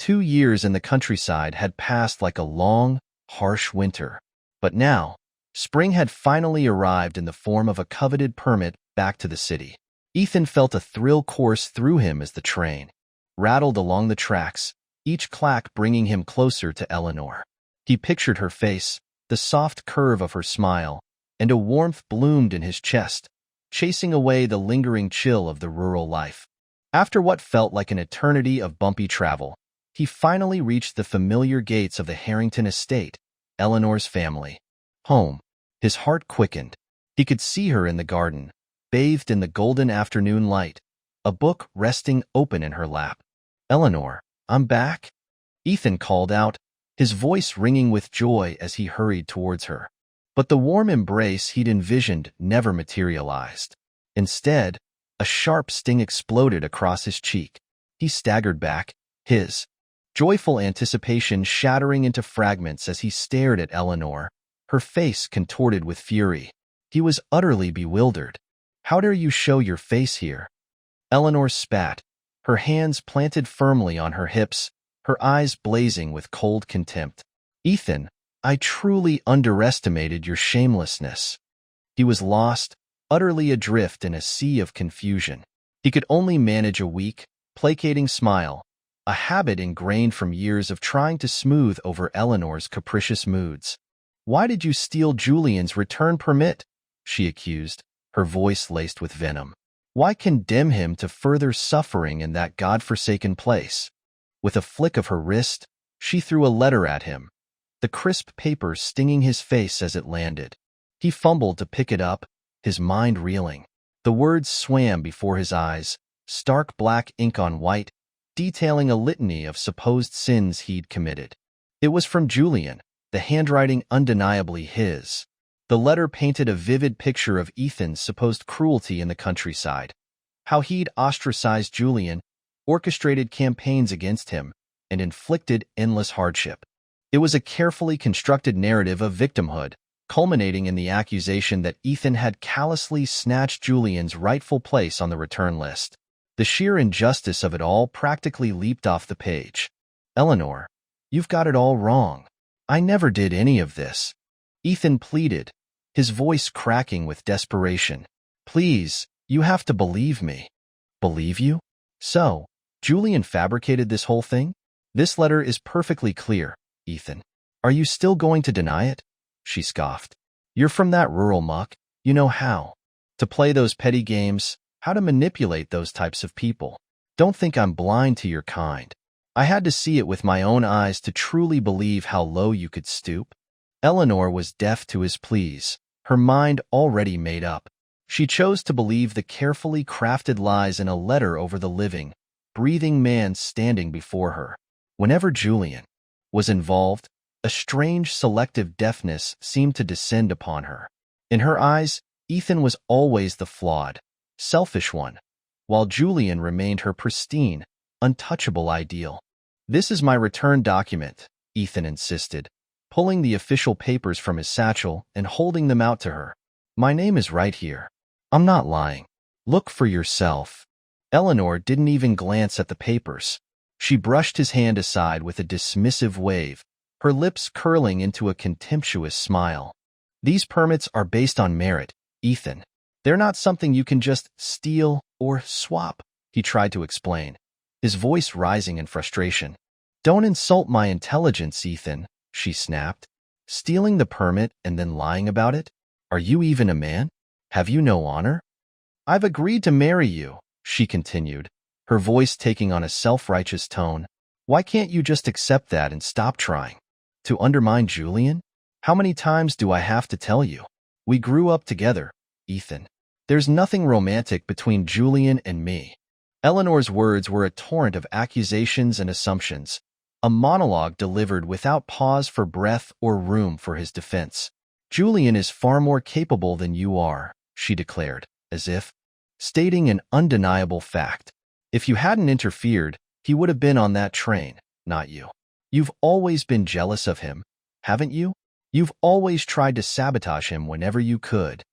2 years in the countryside had passed like a long, harsh winter. But now, spring had finally arrived in the form of a coveted permit back to the city. Ethan felt a thrill course through him as the train rattled along the tracks, each clack bringing him closer to Eleanor. He pictured her face, the soft curve of her smile, and a warmth bloomed in his chest, chasing away the lingering chill of the rural life. After what felt like an eternity of bumpy travel, he finally reached the familiar gates of the Harrington estate, Eleanor's family home. His heart quickened. He could see her in the garden, bathed in the golden afternoon light, a book resting open in her lap. "Eleanor, I'm back," Ethan called out, his voice ringing with joy as he hurried towards her. But the warm embrace he'd envisioned never materialized. Instead, a sharp sting exploded across his cheek. He staggered back, his joyful anticipation shattering into fragments as he stared at Eleanor, her face contorted with fury. He was utterly bewildered. "How dare you show your face here?" Eleanor spat, her hands planted firmly on her hips, her eyes blazing with cold contempt. "Ethan, I truly underestimated your shamelessness." He was lost, utterly adrift in a sea of confusion. He could only manage a weak, placating smile, a habit ingrained from years of trying to smooth over Eleanor's capricious moods. "Why did you steal Julian's return permit?" she accused, her voice laced with venom. "Why condemn him to further suffering in that godforsaken place?" With a flick of her wrist, she threw a letter at him, the crisp paper stinging his face as it landed. He fumbled to pick it up, his mind reeling. The words swam before his eyes, stark black ink on white, detailing a litany of supposed sins he'd committed. It was from Julian, the handwriting undeniably his. The letter painted a vivid picture of Ethan's supposed cruelty in the countryside, how he'd ostracized Julian, orchestrated campaigns against him, and inflicted endless hardship. It was a carefully constructed narrative of victimhood, culminating in the accusation that Ethan had callously snatched Julian's rightful place on the return list. The sheer injustice of it all practically leaped off the page. "Eleanor, you've got it all wrong. I never did any of this," Ethan pleaded, his voice cracking with desperation. "Please, you have to believe me." "Believe you? So, Julian fabricated this whole thing? This letter is perfectly clear, Ethan. Are you still going to deny it?" she scoffed. "You're from that rural muck. You know how to play those petty games, how to manipulate those types of people. Don't think I'm blind to your kind. I had to see it with my own eyes to truly believe how low you could stoop." Eleanor was deaf to his pleas, her mind already made up. She chose to believe the carefully crafted lies in a letter over the living, breathing man standing before her. Whenever Julian was involved, a strange selective deafness seemed to descend upon her. In her eyes, Ethan was always the flawed, selfish one, while Julian remained her pristine, untouchable ideal. "This is my return document," Ethan insisted, pulling the official papers from his satchel and holding them out to her. "My name is right here. I'm not lying. Look for yourself." Eleanor didn't even glance at the papers. She brushed his hand aside with a dismissive wave, her lips curling into a contemptuous smile. "These permits are based on merit, Ethan. They're not something you can just steal or swap," he tried to explain, his voice rising in frustration. "Don't insult my intelligence, Ethan," she snapped. "Stealing the permit and then lying about it? Are you even a man? Have you no honor?" "I've agreed to marry you," she continued, her voice taking on a self-righteous tone. "Why can't you just accept that and stop trying to undermine Julian? How many times do I have to tell you? We grew up together, Ethan. There's nothing romantic between Julian and me." Eleanor's words were a torrent of accusations and assumptions, a monologue delivered without pause for breath or room for his defense. "Julian is far more capable than you are," she declared, as if stating an undeniable fact. "If you hadn't interfered, he would have been on that train, not you. You've always been jealous of him, haven't you? You've always tried to sabotage him whenever you could."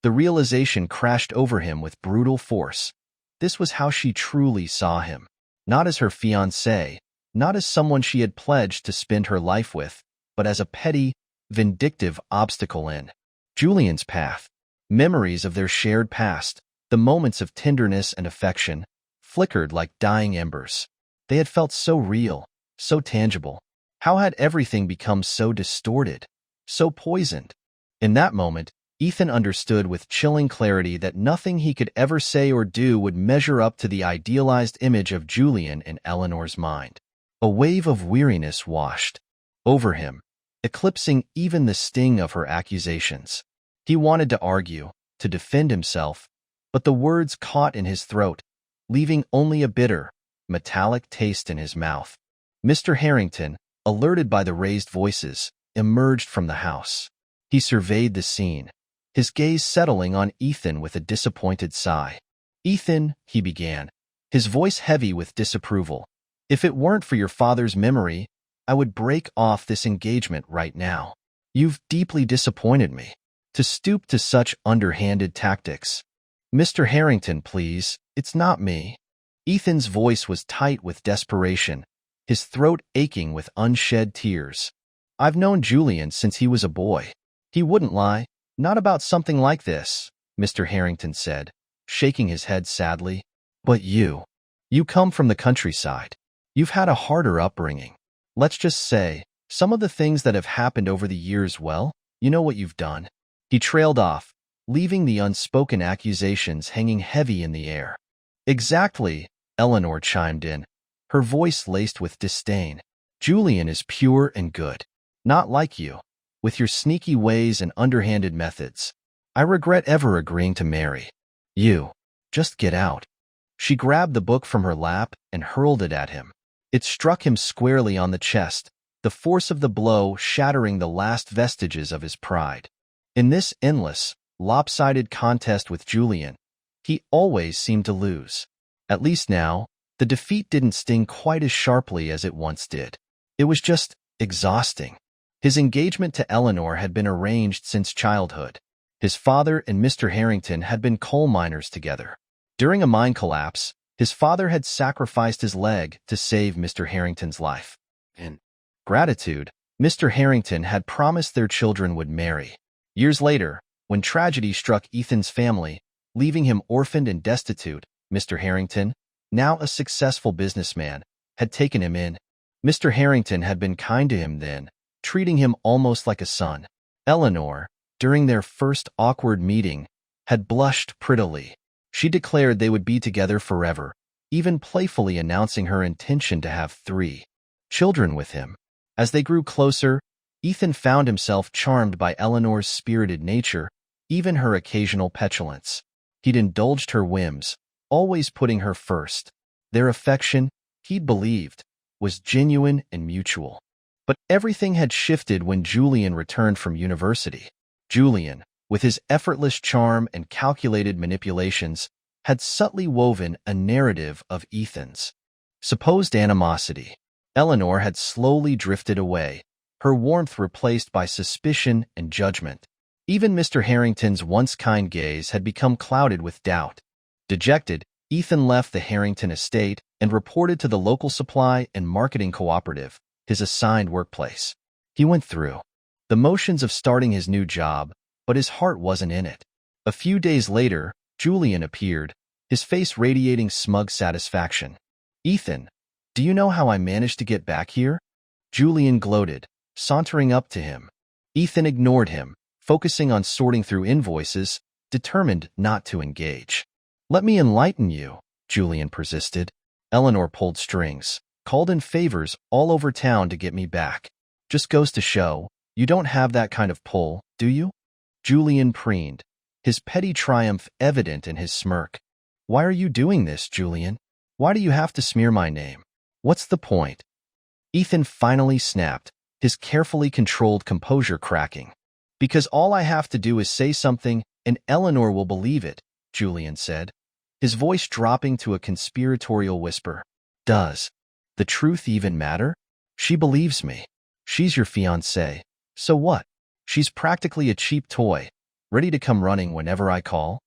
The realization crashed over him with brutal force. This was how she truly saw him. Not as her fiancé, not as someone she had pledged to spend her life with, but as a petty, vindictive obstacle in Julian's path. Memories of their shared past, the moments of tenderness and affection, flickered like dying embers. They had felt so real, so tangible. How had everything become so distorted, so poisoned? In that moment, Ethan understood with chilling clarity that nothing he could ever say or do would measure up to the idealized image of Julian in Eleanor's mind. A wave of weariness washed over him, eclipsing even the sting of her accusations. He wanted to argue, to defend himself, but the words caught in his throat, leaving only a bitter, metallic taste in his mouth. Mr. Harrington, alerted by the raised voices, emerged from the house. He surveyed the scene, his gaze settling on Ethan with a disappointed sigh. "Ethan," he began, his voice heavy with disapproval, "if it weren't for your father's memory, I would break off this engagement right now. You've deeply disappointed me. To stoop to such underhanded tactics." "Mr. Harrington, please, it's not me." Ethan's voice was tight with desperation, his throat aching with unshed tears. "I've known Julian since he was a boy. He wouldn't lie, not about something like this," Mr. Harrington said, shaking his head sadly. "But you come from the countryside. You've had a harder upbringing. Let's just say, some of the things that have happened over the years, well, you know what you've done." He trailed off, leaving the unspoken accusations hanging heavy in the air. "Exactly," Eleanor chimed in, her voice laced with disdain. "Julian is pure and good. Not like you, with your sneaky ways and underhanded methods. I regret ever agreeing to marry you. Just get out." She grabbed the book from her lap and hurled it at him. It struck him squarely on the chest, the force of the blow shattering the last vestiges of his pride. In this endless, lopsided contest with Julian, he always seemed to lose. At least now, the defeat didn't sting quite as sharply as it once did. It was just exhausting. His engagement to Eleanor had been arranged since childhood. His father and Mr. Harrington had been coal miners together. During a mine collapse, his father had sacrificed his leg to save Mr. Harrington's life. In gratitude, Mr. Harrington had promised their children would marry. Years later, when tragedy struck Ethan's family, leaving him orphaned and destitute, Mr. Harrington, now a successful businessman, had taken him in. Mr. Harrington had been kind to him then, treating him almost like a son. Eleanor, during their first awkward meeting, had blushed prettily. She declared they would be together forever, even playfully announcing her intention to have 3 children with him. As they grew closer, Ethan found himself charmed by Eleanor's spirited nature, even her occasional petulance. He'd indulged her whims, always putting her first. Their affection, he'd believed, was genuine and mutual. But everything had shifted when Julian returned from university. Julian, with his effortless charm and calculated manipulations, had subtly woven a narrative of Ethan's supposed animosity. Eleanor had slowly drifted away, her warmth replaced by suspicion and judgment. Even Mr. Harrington's once kind gaze had become clouded with doubt. Dejected, Ethan left the Harrington estate and reported to the local supply and marketing cooperative, his assigned workplace. He went through the motions of starting his new job, but his heart wasn't in it. A few days later, Julian appeared, his face radiating smug satisfaction. "Ethan, do you know how I managed to get back here?" Julian gloated, sauntering up to him. Ethan ignored him, focusing on sorting through invoices, determined not to engage. "Let me enlighten you," Julian persisted. "Eleanor pulled strings, called in favors all over town to get me back. Just goes to show, you don't have that kind of pull, do you?" Julian preened, his petty triumph evident in his smirk. "Why are you doing this, Julian? Why do you have to smear my name? What's the point?" Ethan finally snapped, his carefully controlled composure cracking. "Because all I have to do is say something, and Eleanor will believe it," Julian said, his voice dropping to a conspiratorial whisper. "Does the truth even matter? She believes me. She's your fiancée. So what? She's practically a cheap toy, ready to come running whenever I call."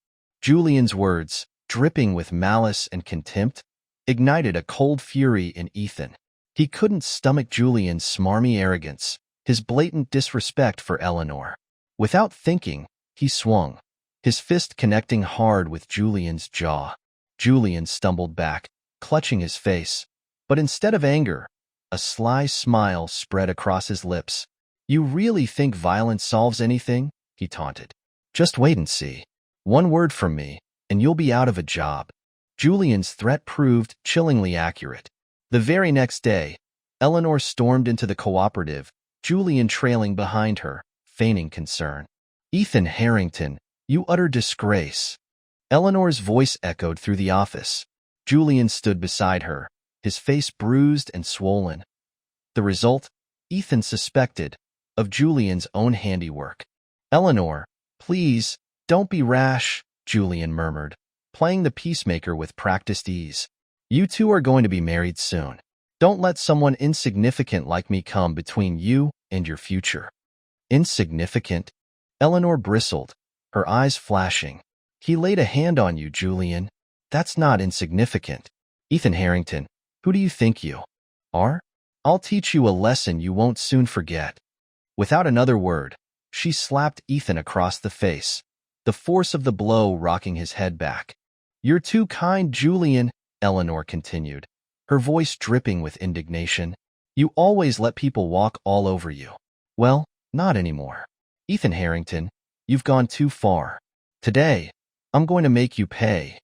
Julian's words, dripping with malice and contempt, ignited a cold fury in Ethan. He couldn't stomach Julian's smarmy arrogance, his blatant disrespect for Eleanor. Without thinking, he swung, his fist connecting hard with Julian's jaw. Julian stumbled back, clutching his face. But instead of anger, a sly smile spread across his lips. "You really think violence solves anything?" he taunted. "Just wait and see. One word from me, and you'll be out of a job." Julian's threat proved chillingly accurate. The very next day, Eleanor stormed into the cooperative, Julian trailing behind her, feigning concern. "Ethan Harrington, you utter disgrace." Eleanor's voice echoed through the office. Julian stood beside her, his face bruised and swollen. The result? Ethan suspected of Julian's own handiwork. "Eleanor, please, don't be rash," Julian murmured, playing the peacemaker with practiced ease. "You two are going to be married soon. Don't let someone insignificant like me come between you and your future." "Insignificant?" Eleanor bristled, her eyes flashing. "He laid a hand on you, Julian. That's not insignificant. Ethan Harrington, who do you think you are? I'll teach you a lesson you won't soon forget." Without another word, she slapped Ethan across the face, the force of the blow rocking his head back. "You're too kind, Julian," Eleanor continued, her voice dripping with indignation. "You always let people walk all over you." "Well, not anymore. Ethan Harrington, you've gone too far. Today, I'm going to make you pay."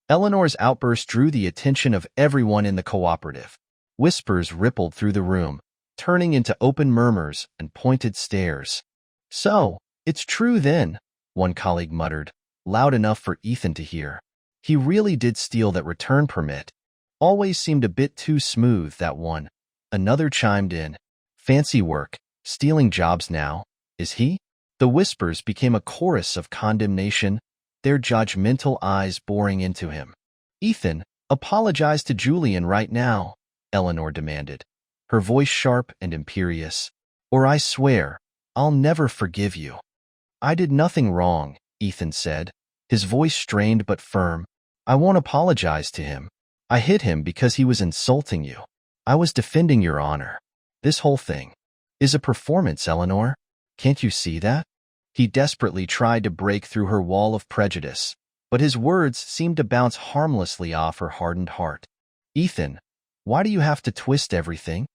Eleanor's outburst drew the attention of everyone in the cooperative. Whispers rippled through the room, turning into open murmurs and pointed stares. "So, it's true then," one colleague muttered, loud enough for Ethan to hear. "He really did steal that return permit. Always seemed a bit too smooth, that one." Another chimed in. "Fancy work, stealing jobs now, is he?" The whispers became a chorus of condemnation, their judgmental eyes boring into him. "Ethan, apologize to Julian right now," Eleanor demanded, her voice sharp and imperious. "Or I swear, I'll never forgive you." "I did nothing wrong," Ethan said, his voice strained but firm. "I won't apologize to him. I hit him because he was insulting you. I was defending your honor. This whole thing is a performance, Eleanor. Can't you see that?" He desperately tried to break through her wall of prejudice, but his words seemed to bounce harmlessly off her hardened heart. "Ethan, why do you have to twist everything?"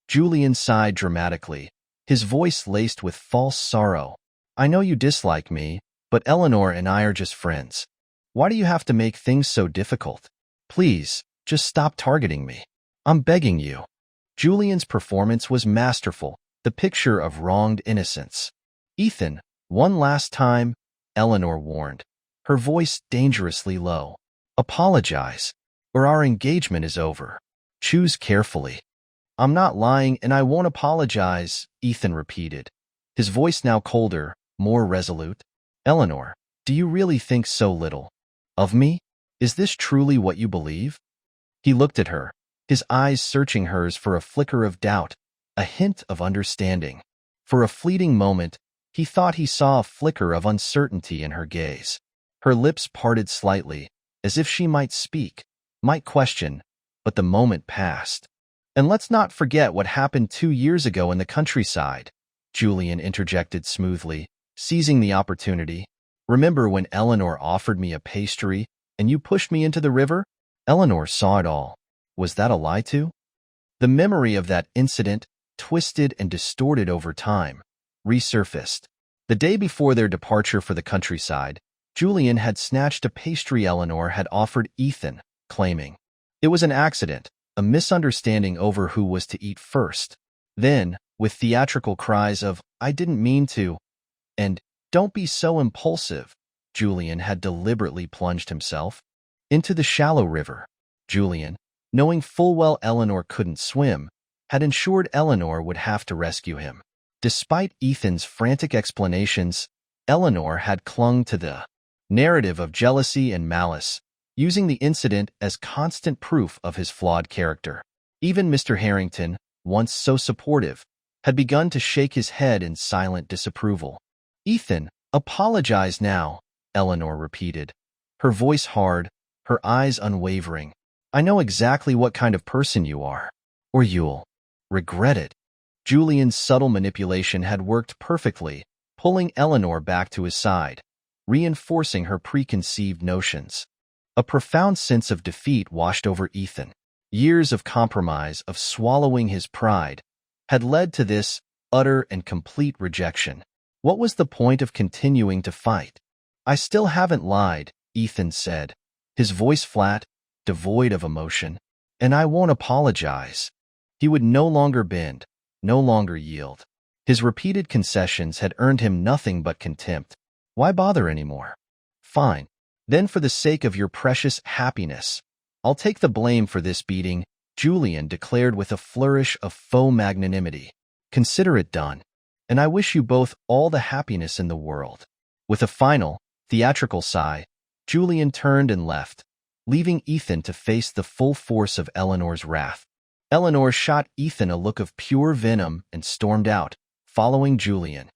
Julian sighed dramatically, his voice laced with false sorrow. "I know you dislike me, but Eleanor and I are just friends. Why do you have to make things so difficult? Please, just stop targeting me. I'm begging you." Julian's performance was masterful, the picture of wronged innocence. "Ethan, one last time," Eleanor warned, her voice dangerously low. "Apologize, or our engagement is over. Choose carefully." "I'm not lying and I won't apologize," Ethan repeated, his voice now colder, more resolute. "Eleanor, do you really think so little of me? Is this truly what you believe?" He looked at her, his eyes searching hers for a flicker of doubt, a hint of understanding. For a fleeting moment, he thought he saw a flicker of uncertainty in her gaze. Her lips parted slightly, as if she might speak, might question, but the moment passed. "And let's not forget what happened 2 years ago in the countryside," Julian interjected smoothly, seizing the opportunity. "Remember when Eleanor offered me a pastry and you pushed me into the river?" Eleanor saw it all. Was that a lie too? The memory of that incident, twisted and distorted over time, resurfaced. The day before their departure for the countryside, Julian had snatched a pastry Eleanor had offered Ethan, claiming it was an accident, a misunderstanding over who was to eat first. Then, with theatrical cries of, "I didn't mean to," and "Don't be so impulsive," Julian had deliberately plunged himself into the shallow river. Julian, knowing full well Eleanor couldn't swim, had ensured Eleanor would have to rescue him. Despite Ethan's frantic explanations, Eleanor had clung to the narrative of jealousy and malice, using the incident as constant proof of his flawed character. Even Mr. Harrington, once so supportive, had begun to shake his head in silent disapproval. "Ethan, apologize now," Eleanor repeated, her voice hard, her eyes unwavering. "I know exactly what kind of person you are. or you'll regret it. Julian's subtle manipulation had worked perfectly, pulling Eleanor back to his side, reinforcing her preconceived notions. A profound sense of defeat washed over Ethan. Years of compromise, of swallowing his pride, had led to this utter and complete rejection. What was the point of continuing to fight? I still haven't lied, Ethan said, his voice flat, devoid of emotion. And I won't apologize. He would no longer bend, no longer yield. His repeated concessions had earned him nothing but contempt. Why bother anymore? Fine. Then for the sake of your precious happiness, I'll take the blame for this beating, Julian declared with a flourish of faux magnanimity. Consider it done, and I wish you both all the happiness in the world. With a final, theatrical sigh, Julian turned and left, leaving Ethan to face the full force of Eleanor's wrath. Eleanor shot Ethan a look of pure venom and stormed out, following Julian.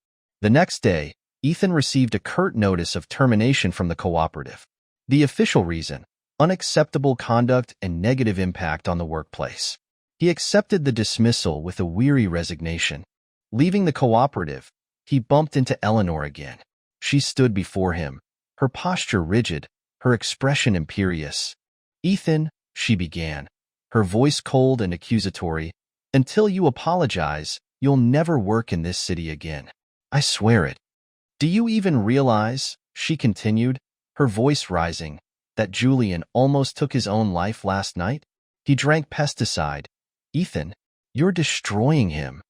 The next day, Ethan received a curt notice of termination from the cooperative. The official reason: unacceptable conduct and negative impact on the workplace. He accepted the dismissal with a weary resignation. Leaving the cooperative, he bumped into Eleanor again. She stood before him, her posture rigid, her expression imperious. "Ethan," she began, her voice cold and accusatory, "until you apologize, you'll never work in this city again. I swear it." "Do you even realize," she continued, her voice rising, "that Julian almost took his own life last night? He drank pesticide. Ethan, you're destroying him."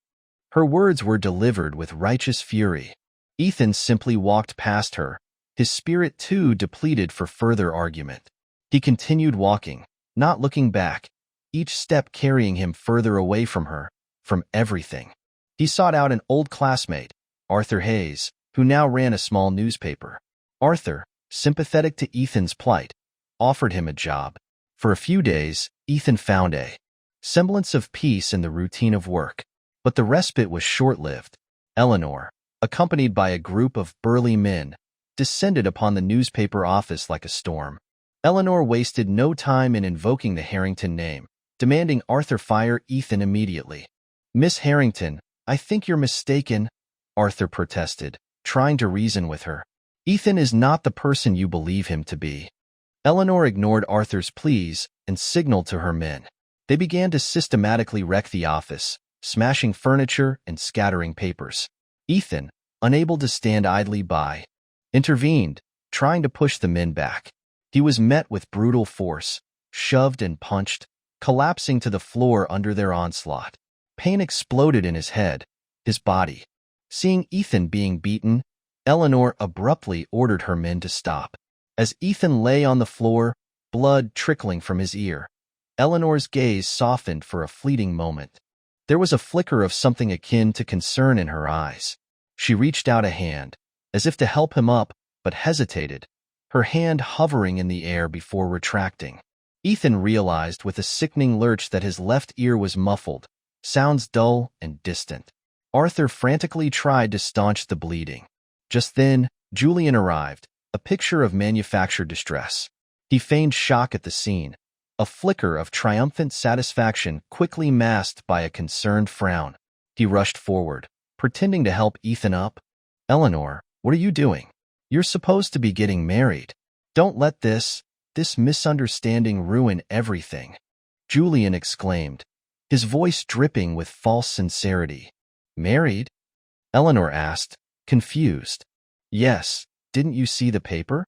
Her words were delivered with righteous fury. Ethan simply walked past her, his spirit too depleted for further argument. He continued walking, not looking back, each step carrying him further away from her, from everything. He sought out an old classmate, Arthur Hayes, who now ran a small newspaper. Arthur, sympathetic to Ethan's plight, offered him a job. For a few days, Ethan found a semblance of peace in the routine of work. But the respite was short-lived. Eleanor, accompanied by a group of burly men, descended upon the newspaper office like a storm. Eleanor wasted no time in invoking the Harrington name, demanding Arthur fire Ethan immediately. "Miss Harrington, I think you're mistaken," Arthur protested, trying to reason with her. "Ethan is not the person you believe him to be." Eleanor ignored Arthur's pleas and signaled to her men. They began to systematically wreck the office, smashing furniture and scattering papers. Ethan, unable to stand idly by, intervened, trying to push the men back. He was met with brutal force, shoved and punched, collapsing to the floor under their onslaught. Pain exploded in his head, his body. Seeing Ethan being beaten, Eleanor abruptly ordered her men to stop. As Ethan lay on the floor, blood trickling from his ear, Eleanor's gaze softened for a fleeting moment. There was a flicker of something akin to concern in her eyes. She reached out a hand, as if to help him up, but hesitated, her hand hovering in the air before retracting. Ethan realized with a sickening lurch that his left ear was muffled, sounds dull and distant. Arthur frantically tried to staunch the bleeding. Just then, Julian arrived, a picture of manufactured distress. He feigned shock at the scene, a flicker of triumphant satisfaction quickly masked by a concerned frown. He rushed forward, pretending to help Ethan up. "Eleanor, what are you doing? You're supposed to be getting married. Don't let this misunderstanding ruin everything," Julian exclaimed, his voice dripping with false sincerity. "Married?" Eleanor asked, confused. "Yes, didn't you see the paper?"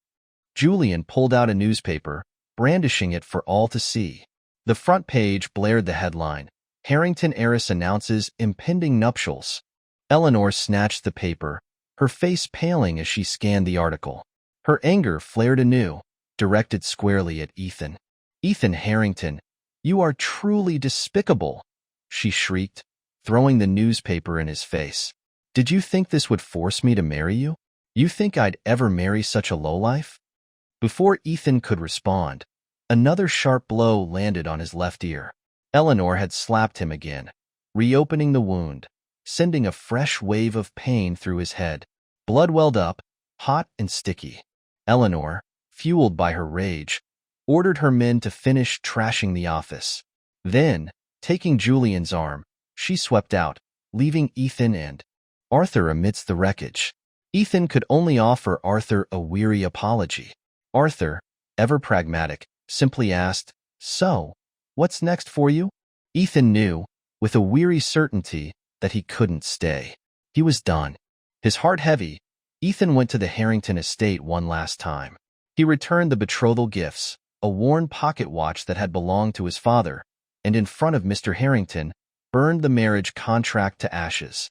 Julian pulled out a newspaper, brandishing it for all to see. The front page blared the headline, "Harrington heiress announces impending nuptials." Eleanor snatched the paper, her face paling as she scanned the article. Her anger flared anew, directed squarely at Ethan. "Ethan Harrington, you are truly despicable," she shrieked, throwing the newspaper in his face. "Did you think this would force me to marry you? You think I'd ever marry such a lowlife?" Before Ethan could respond, another sharp blow landed on his left ear. Eleanor had slapped him again, reopening the wound, sending a fresh wave of pain through his head. Blood welled up, hot and sticky. Eleanor, fueled by her rage, ordered her men to finish trashing the office. Then, Taking Julian's arm, she swept out, leaving Ethan and Arthur amidst the wreckage. Ethan could only offer Arthur a weary apology. Arthur, ever pragmatic, simply asked, "So, what's next for you?" Ethan knew, with a weary certainty, that he couldn't stay. He was done. His heart heavy, Ethan went to the Harrington estate one last time. He returned the betrothal gifts, a worn pocket watch that had belonged to his father, and in front of Mr. Harrington, burned the marriage contract to ashes.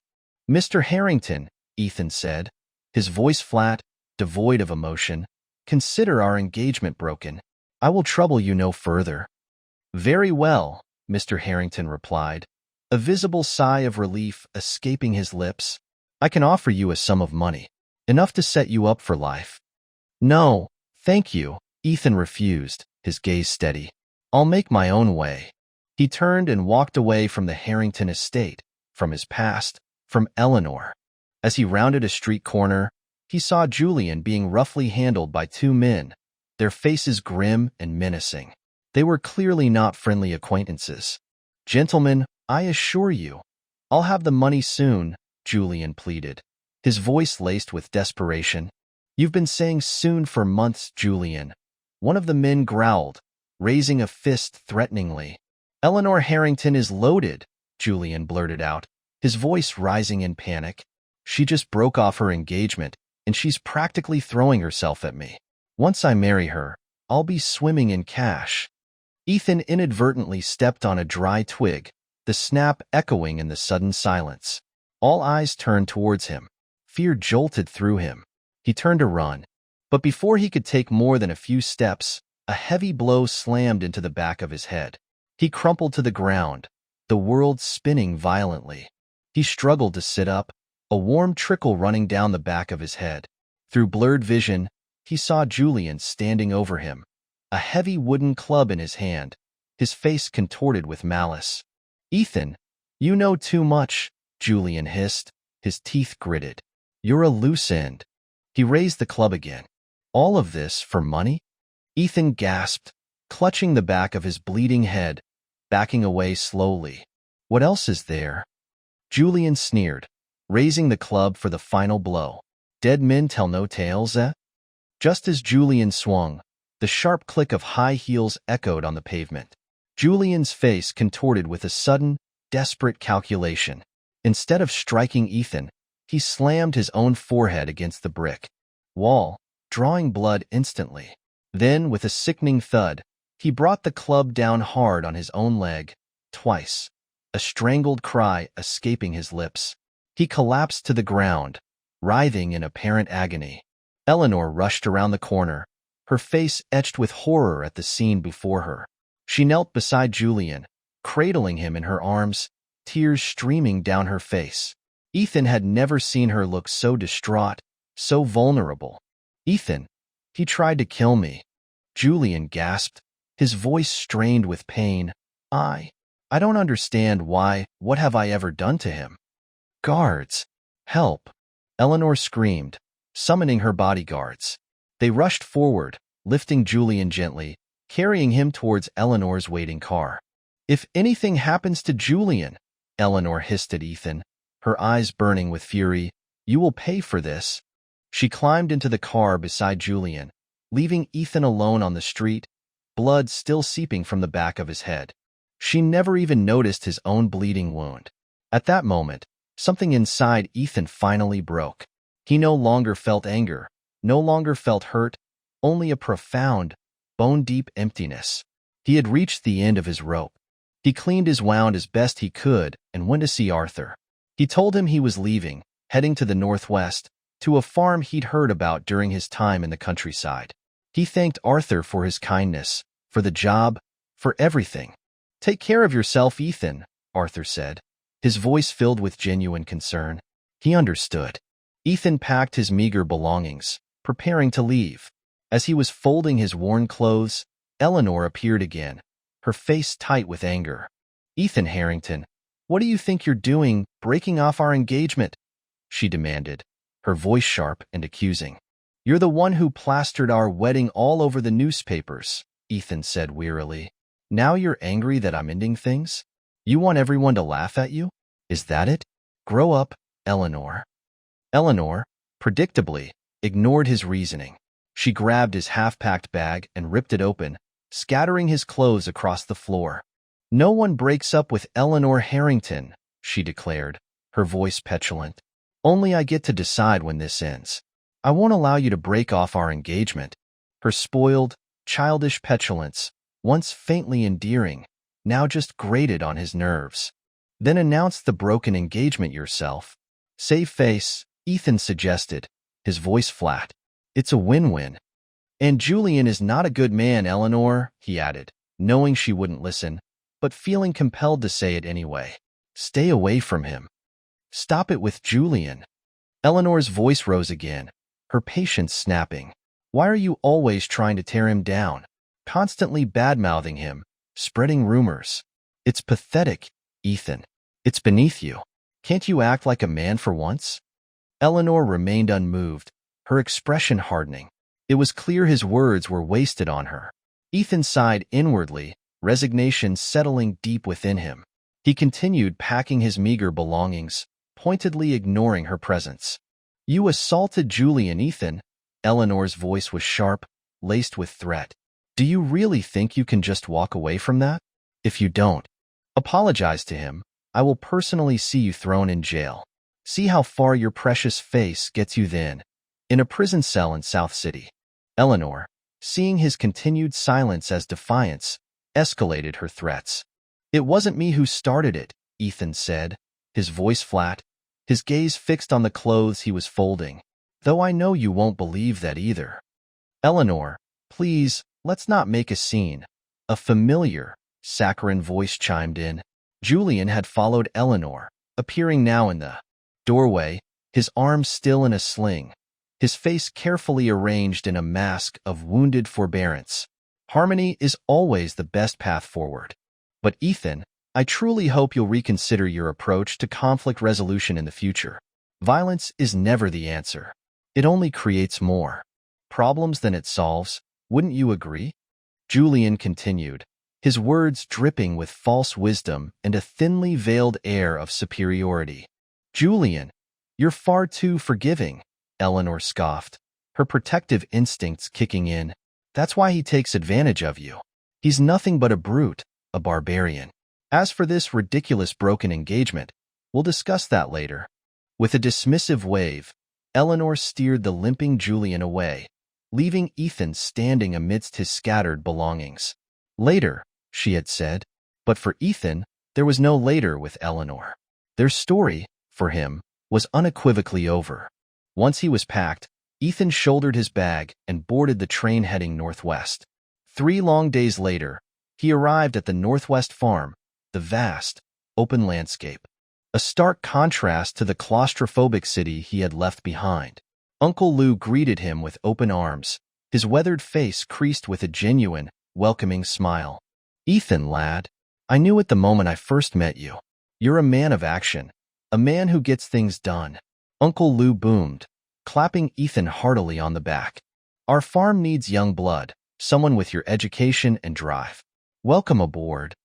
"Mr. Harrington," Ethan said, his voice flat, devoid of emotion, "consider our engagement broken. I will trouble you no further." "Very well," Mr. Harrington replied, a visible sigh of relief escaping his lips. "I can offer you a sum of money, enough to set you up for life." "No, thank you," Ethan refused, his gaze steady. "I'll make my own way." He turned and walked away from the Harrington estate, from his past, from Eleanor. As he rounded a street corner, he saw Julian being roughly handled by two men, their faces grim and menacing. They were clearly not friendly acquaintances. "Gentlemen, I assure you, I'll have the money soon," Julian pleaded, his voice laced with desperation. "You've been saying soon for months, Julian," one of the men growled, raising a fist threateningly. "Eleanor Harrington is loaded," Julian blurted out, his voice rising in panic. "She just broke off her engagement, and she's practically throwing herself at me. Once I marry her, I'll be swimming in cash." Ethan inadvertently stepped on a dry twig, the snap echoing in the sudden silence. All eyes turned towards him. Fear jolted through him. He turned to run. But before he could take more than a few steps, a heavy blow slammed into the back of his head. He crumpled to the ground, the world spinning violently. He struggled to sit up, a warm trickle running down the back of his head. Through blurred vision, he saw Julian standing over him, a heavy wooden club in his hand, his face contorted with malice. "Ethan, you know too much," Julian hissed, his teeth gritted. "You're a loose end." He raised the club again. "All of this for money?" Ethan gasped, clutching the back of his bleeding head, backing away slowly. "What else is there?" Julian sneered, raising the club for the final blow. "Dead men tell no tales, eh?" Just as Julian swung, the sharp click of high heels echoed on the pavement. Julian's face contorted with a sudden, desperate calculation. Instead of striking Ethan, he slammed his own forehead against the brick wall, drawing blood instantly. Then, with a sickening thud, he brought the club down hard on his own leg, twice, a strangled cry escaping his lips. He collapsed to the ground, writhing in apparent agony. Eleanor rushed around the corner, her face etched with horror at the scene before her. She knelt beside Julian, cradling him in her arms, tears streaming down her face. Ethan had never seen her look so distraught, so vulnerable. "Ethan, he tried to kill me," Julian gasped, his voice strained with pain. I don't understand why. What have I ever done to him?" "Guards! Help!" Eleanor screamed, summoning her bodyguards. They rushed forward, lifting Julian gently, carrying him towards Eleanor's waiting car. "If anything happens to Julian," Eleanor hissed at Ethan, her eyes burning with fury, "you will pay for this." She climbed into the car beside Julian, leaving Ethan alone on the street, blood still seeping from the back of his head. She never even noticed his own bleeding wound. At that moment, something inside Ethan finally broke. He no longer felt anger, no longer felt hurt, only a profound, bone-deep emptiness. He had reached the end of his rope. He cleaned his wound as best he could and went to see Arthur. He told him he was leaving, heading to the northwest, to a farm he'd heard about during his time in the countryside. He thanked Arthur for his kindness, for the job, for everything. "Take care of yourself, Ethan," Arthur said, his voice filled with genuine concern. He understood. Ethan packed his meager belongings, preparing to leave. As he was folding his worn clothes, Eleanor appeared again, her face tight with anger. "Ethan Harrington, what do you think you're doing, breaking off our engagement?" she demanded, her voice sharp and accusing. "You're the one who plastered our wedding all over the newspapers," Ethan said wearily. "Now you're angry that I'm ending things?" You want everyone to laugh at you? Is that it? Grow up, Eleanor. Eleanor, predictably, ignored his reasoning. She grabbed his half-packed bag and ripped it open, scattering his clothes across the floor. No one breaks up with Eleanor Harrington, she declared, her voice petulant. Only I get to decide when this ends. I won't allow you to break off our engagement. Her spoiled, childish petulance, once faintly endearing, now just grated on his nerves. Then announce the broken engagement yourself. Save face, Ethan suggested, his voice flat. It's a win-win. And Julian is not a good man, Eleanor, he added, knowing she wouldn't listen, but feeling compelled to say it anyway. Stay away from him. Stop it with Julian. Eleanor's voice rose again, her patience snapping. Why are you always trying to tear him down? Constantly bad-mouthing him, spreading rumors. It's pathetic, Ethan. It's beneath you. Can't you act like a man for once? Eleanor remained unmoved, her expression hardening. It was clear his words were wasted on her. Ethan sighed inwardly, resignation settling deep within him. He continued packing his meager belongings, pointedly ignoring her presence. You assaulted Julian, Ethan. Eleanor's voice was sharp, laced with threat. Do you really think you can just walk away from that? If you don't, apologize to him. I will personally see you thrown in jail. See how far your precious face gets you then, in a prison cell in South City. Eleanor, seeing his continued silence as defiance, escalated her threats. It wasn't me who started it, Ethan said, his voice flat, his gaze fixed on the clothes he was folding, though I know you won't believe that either. Eleanor, please, let's not make a scene. A familiar, saccharine voice chimed in. Julian had followed Eleanor, appearing now in the doorway, his arms still in a sling, his face carefully arranged in a mask of wounded forbearance. Harmony is always the best path forward. But Ethan, I truly hope you'll reconsider your approach to conflict resolution in the future. Violence is never the answer. It only creates more problems than it solves. Wouldn't you agree? Julian continued, his words dripping with false wisdom and a thinly veiled air of superiority. Julian, you're far too forgiving, Eleanor scoffed, her protective instincts kicking in. That's why he takes advantage of you. He's nothing but a brute, a barbarian. As for this ridiculous broken engagement, we'll discuss that later. With a dismissive wave, Eleanor steered the limping Julian away, leaving Ethan standing amidst his scattered belongings. Later, she had said, but for Ethan, there was no later with Eleanor. Their story, for him, was unequivocally over. Once he was packed, Ethan shouldered his bag and boarded the train heading northwest. 3 long days later, he arrived at the Northwest Farm, the vast, open landscape. A stark contrast to the claustrophobic city he had left behind. Uncle Lou greeted him with open arms, his weathered face creased with a genuine, welcoming smile. Ethan, lad, I knew it the moment I first met you. You're a man of action, a man who gets things done. Uncle Lou boomed, clapping Ethan heartily on the back. Our farm needs young blood, someone with your education and drive. Welcome aboard.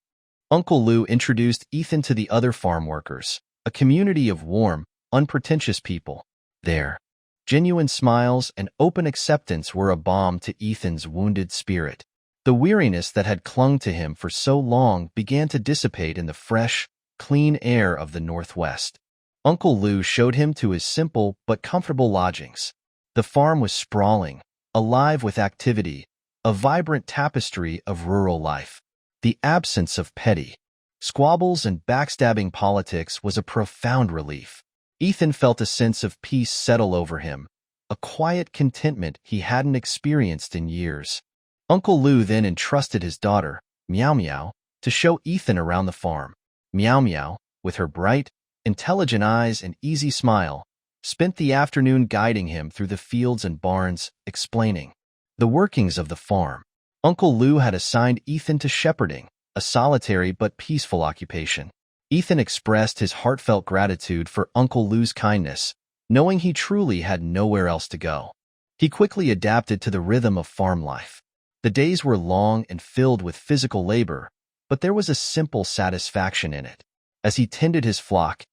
Uncle Lou introduced Ethan to the other farm workers, a community of warm, unpretentious people. Their genuine smiles and open acceptance were a balm to Ethan's wounded spirit. The weariness that had clung to him for so long began to dissipate in the fresh, clean air of the Northwest. Uncle Lou showed him to his simple but comfortable lodgings. The farm was sprawling, alive with activity, a vibrant tapestry of rural life. The absence of petty squabbles and backstabbing politics was a profound relief. Ethan felt a sense of peace settle over him, a quiet contentment he hadn't experienced in years. Uncle Lou then entrusted his daughter, Meow Meow, to show Ethan around the farm. Meow Meow, with her bright, intelligent eyes and easy smile, spent the afternoon guiding him through the fields and barns, explaining the workings of the farm. Uncle Lou had assigned Ethan to shepherding, a solitary but peaceful occupation. Ethan expressed his heartfelt gratitude for Uncle Lou's kindness, knowing he truly had nowhere else to go. He quickly adapted to the rhythm of farm life. The days were long and filled with physical labor, but there was a simple satisfaction in it. As he tended his flock,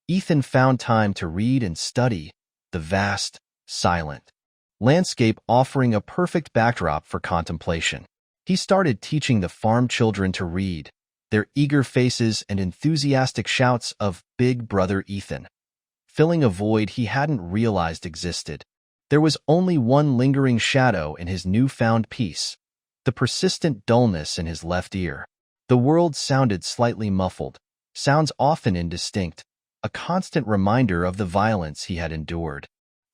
Ethan found time to read and study the vast, silent landscape, offering a perfect backdrop for contemplation. He started teaching the farm children to read, their eager faces and enthusiastic shouts of "Big Brother Ethan," filling a void he hadn't realized existed. There was only one lingering shadow in his newfound peace, the persistent dullness in his left ear. The world sounded slightly muffled, sounds often indistinct, a constant reminder of the violence he had endured.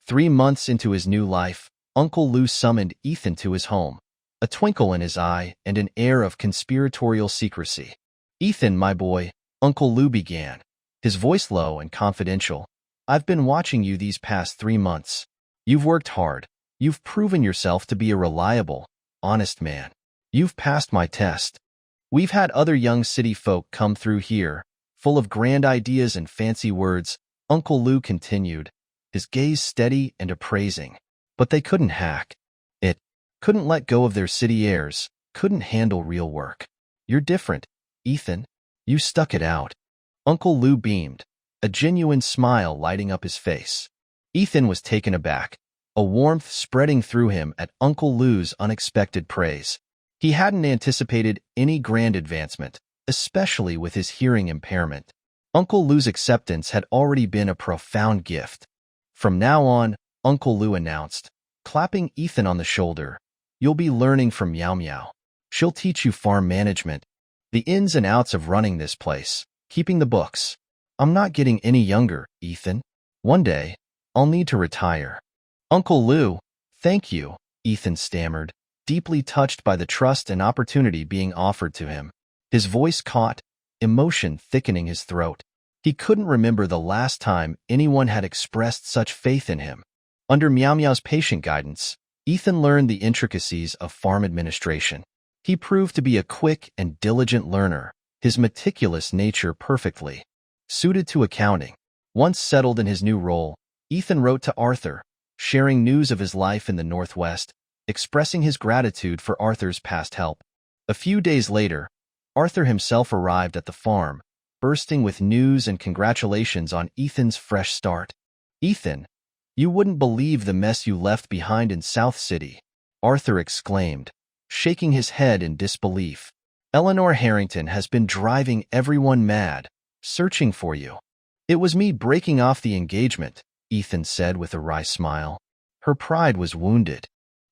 3 months into his new life, Uncle Lou summoned Ethan to his home, a twinkle in his eye and an air of conspiratorial secrecy. "Ethan, my boy," Uncle Lou began, his voice low and confidential, "I've been watching you these past 3 months. You've worked hard. You've proven yourself to be a reliable, honest man. You've passed my test. We've had other young city folk come through here, full of grand ideas and fancy words," Uncle Lou continued, his gaze steady and appraising. "But they couldn't hack it, couldn't let go of their city airs, couldn't handle real work. You're different, Ethan. You stuck it out." Uncle Lou beamed, a genuine smile lighting up his face. Ethan was taken aback, a warmth spreading through him at Uncle Lou's unexpected praise. He hadn't anticipated any grand advancement, especially with his hearing impairment. Uncle Lou's acceptance had already been a profound gift. "From now on," Uncle Lou announced, clapping Ethan on the shoulder, "you'll be learning from Meow Meow. She'll teach you farm management, the ins and outs of running this place, keeping the books. I'm not getting any younger, Ethan. One day, I'll need to retire." "Uncle Lou, thank you," Ethan stammered, deeply touched by the trust and opportunity being offered to him. His voice caught, emotion thickening his throat. He couldn't remember the last time anyone had expressed such faith in him. Under Meow Meow's patient guidance, Ethan learned the intricacies of farm administration. He proved to be a quick and diligent learner, his meticulous nature perfectly suited to accounting. Once settled in his new role, Ethan wrote to Arthur, sharing news of his life in the Northwest, expressing his gratitude for Arthur's past help. A few days later, Arthur himself arrived at the farm, bursting with news and congratulations on Ethan's fresh start. "Ethan, you wouldn't believe the mess you left behind in South City," Arthur exclaimed, shaking his head in disbelief. "Eleanor Harrington has been driving everyone mad, searching for you." "It was me breaking off the engagement," Ethan said with a wry smile. "Her pride was wounded."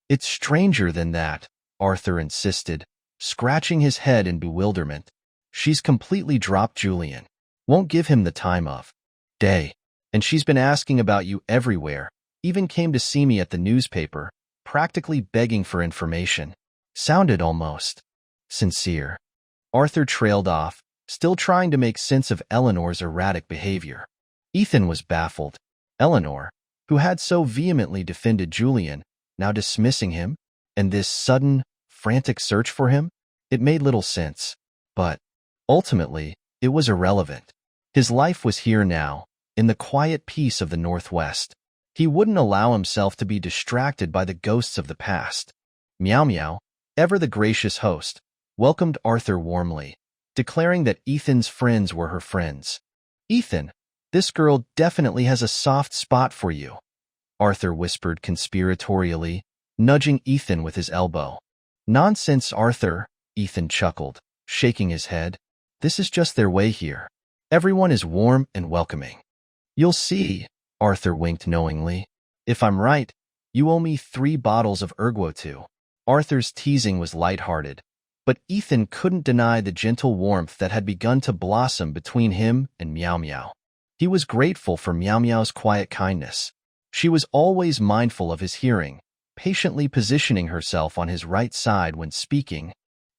"It's stranger than that," Arthur insisted, scratching his head in bewilderment. "She's completely dropped Julian. Won't give him the time of day. And she's been asking about you everywhere, even came to see me at the newspaper, practically begging for information." Sounded almost sincere. Arthur trailed off, still trying to make sense of Eleanor's erratic behavior. Ethan was baffled. Eleanor, who had so vehemently defended Julian, now dismissing him, and this sudden, frantic search for him? It made little sense. But, ultimately, it was irrelevant. His life was here now, in the quiet peace of the Northwest. He wouldn't allow himself to be distracted by the ghosts of the past. Meow Meow, ever the gracious host, welcomed Arthur warmly, declaring that Ethan's friends were her friends. "Ethan, this girl definitely has a soft spot for you," Arthur whispered conspiratorially, nudging Ethan with his elbow. "Nonsense, Arthur," Ethan chuckled, shaking his head. "This is just their way here. Everyone is warm and welcoming." "You'll see," Arthur winked knowingly. "If I'm right, you owe me 3 bottles of ergo. Arthur's teasing was light-hearted, but Ethan couldn't deny the gentle warmth that had begun to blossom between him and Meow Meow. He was grateful for Meow Meow's quiet kindness. She was always mindful of his hearing, patiently positioning herself on his right side when speaking,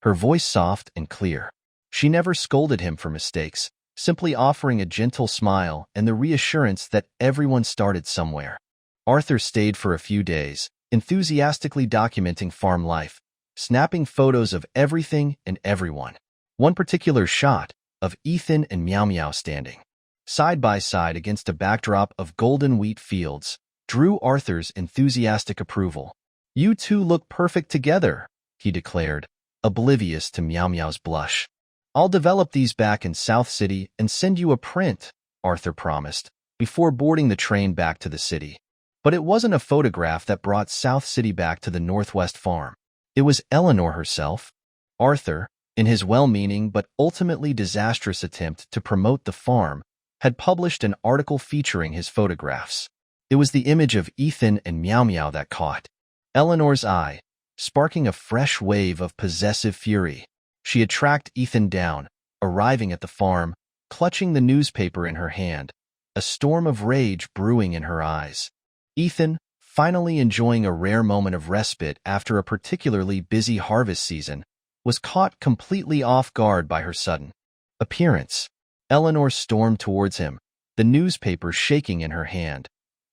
her voice soft and clear. She never scolded him for mistakes, simply offering a gentle smile and the reassurance that everyone started somewhere. Arthur stayed for a few days, enthusiastically documenting farm life, snapping photos of everything and everyone. One particular shot of Ethan and Meow Meow standing side by side against a backdrop of golden wheat fields drew Arthur's enthusiastic approval. "You two look perfect together," he declared, oblivious to Meow Meow's blush. I'll develop these back in South City and send you a print, Arthur promised, before boarding the train back to the city. But it wasn't a photograph that brought South City back to the Northwest farm. It was Eleanor herself. Arthur, in his well-meaning but ultimately disastrous attempt to promote the farm, had published an article featuring his photographs. It was the image of Ethan and Meow Meow that caught Eleanor's eye, sparking a fresh wave of possessive fury. She had tracked Ethan down, arriving at the farm, clutching the newspaper in her hand, a storm of rage brewing in her eyes. Ethan, finally enjoying a rare moment of respite after a particularly busy harvest season, was caught completely off guard by her sudden appearance. Eleanor stormed towards him, the newspaper shaking in her hand,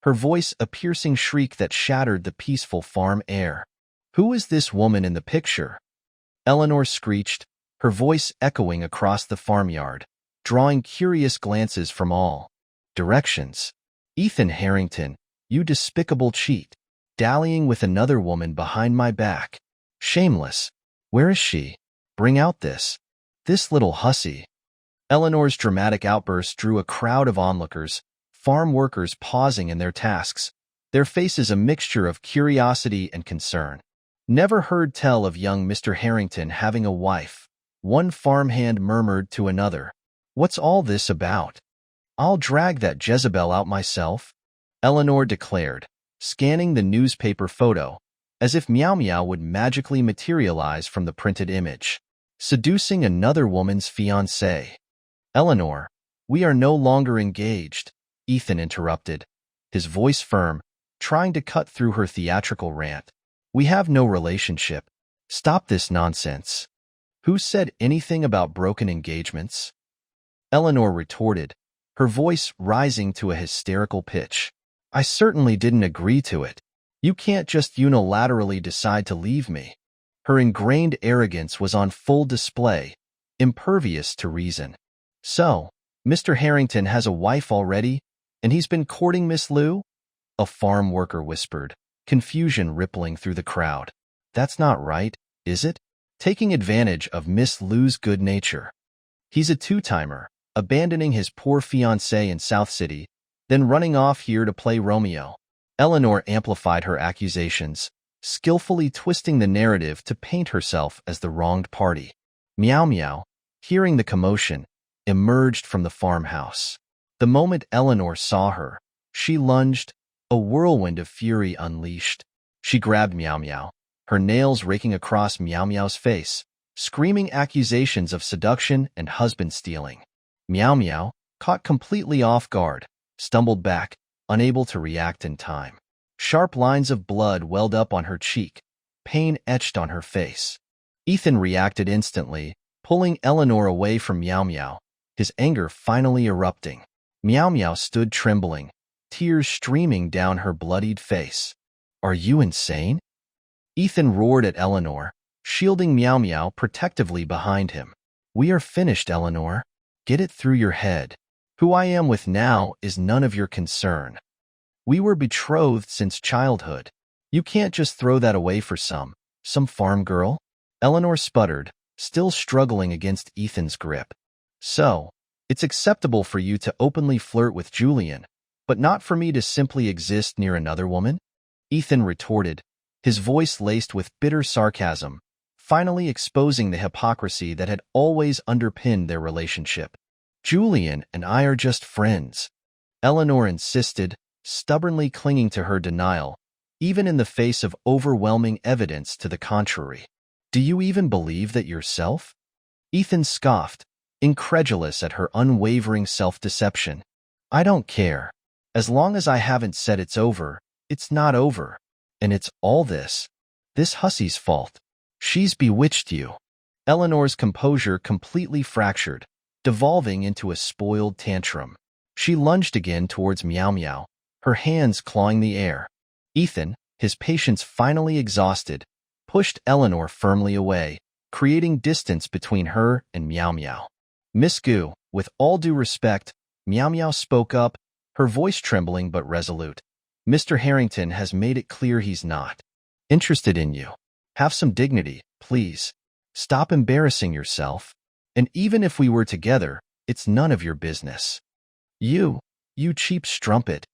her voice a piercing shriek that shattered the peaceful farm air. "Who is this woman in the picture?" Eleanor screeched, her voice echoing across the farmyard, drawing curious glances from all directions. "Ethan Harrington, you despicable cheat, dallying with another woman behind my back. Shameless. Where is she? Bring out this little hussy." Eleanor's dramatic outburst drew a crowd of onlookers, farm workers pausing in their tasks, their faces a mixture of curiosity and concern. "Never heard tell of young Mr. Harrington having a wife," one farmhand murmured to another. "What's all this about?" "I'll drag that Jezebel out myself," Eleanor declared, scanning the newspaper photo, as if Meow Meow would magically materialize from the printed image. "Seducing another woman's fiancé." "Eleanor, we are no longer engaged," Ethan interrupted, his voice firm, trying to cut through her theatrical rant. "We have no relationship. Stop this nonsense." "Who said anything about broken engagements?" Eleanor retorted, her voice rising to a hysterical pitch. "I certainly didn't agree to it. You can't just unilaterally decide to leave me." Her ingrained arrogance was on full display, impervious to reason. "So, Mr. Harrington has a wife already, and he's been courting Miss Lou?" a farm worker whispered, confusion rippling through the crowd. "That's not right, is it? Taking advantage of Miss Lou's good nature. He's a two-timer, abandoning his poor fiancée in South City, then running off here to play Romeo." Eleanor amplified her accusations, skillfully twisting the narrative to paint herself as the wronged party. Meow Meow, hearing the commotion, emerged from the farmhouse. The moment Eleanor saw her, she lunged, a whirlwind of fury unleashed. She grabbed Meow Meow, her nails raking across Meow Meow's face, screaming accusations of seduction and husband-stealing. Meow Meow, caught completely off guard, stumbled back, unable to react in time. Sharp lines of blood welled up on her cheek, pain etched on her face. Ethan reacted instantly, pulling Eleanor away from Meow Meow, his anger finally erupting. Meow Meow stood trembling, tears streaming down her bloodied face. "Are you insane?" Ethan roared at Eleanor, shielding Meow Meow protectively behind him. "We are finished, Eleanor. Get it through your head. Who I am with now is none of your concern. We were betrothed since childhood. You can't just throw that away for some farm girl." Eleanor sputtered, still struggling against Ethan's grip. "So, it's acceptable for you to openly flirt with Julian, but not for me to simply exist near another woman?" Ethan retorted, his voice laced with bitter sarcasm, finally exposing the hypocrisy that had always underpinned their relationship. "Julian and I are just friends," Eleanor insisted, stubbornly clinging to her denial, even in the face of overwhelming evidence to the contrary. "Do you even believe that yourself?" Ethan scoffed, incredulous at her unwavering self-deception. "I don't care. As long as I haven't said it's over, it's not over. And it's all this hussy's fault. She's bewitched you." Eleanor's composure completely fractured, devolving into a spoiled tantrum. She lunged again towards Meow Meow, her hands clawing the air. Ethan, his patience finally exhausted, pushed Eleanor firmly away, creating distance between her and Meow Meow. "Miss Gu, with all due respect," Meow Meow spoke up, her voice trembling but resolute. "Mr. Harrington has made it clear he's not interested in you. Have some dignity, please. Stop embarrassing yourself." And even if we were together, it's none of your business. You cheap strumpet.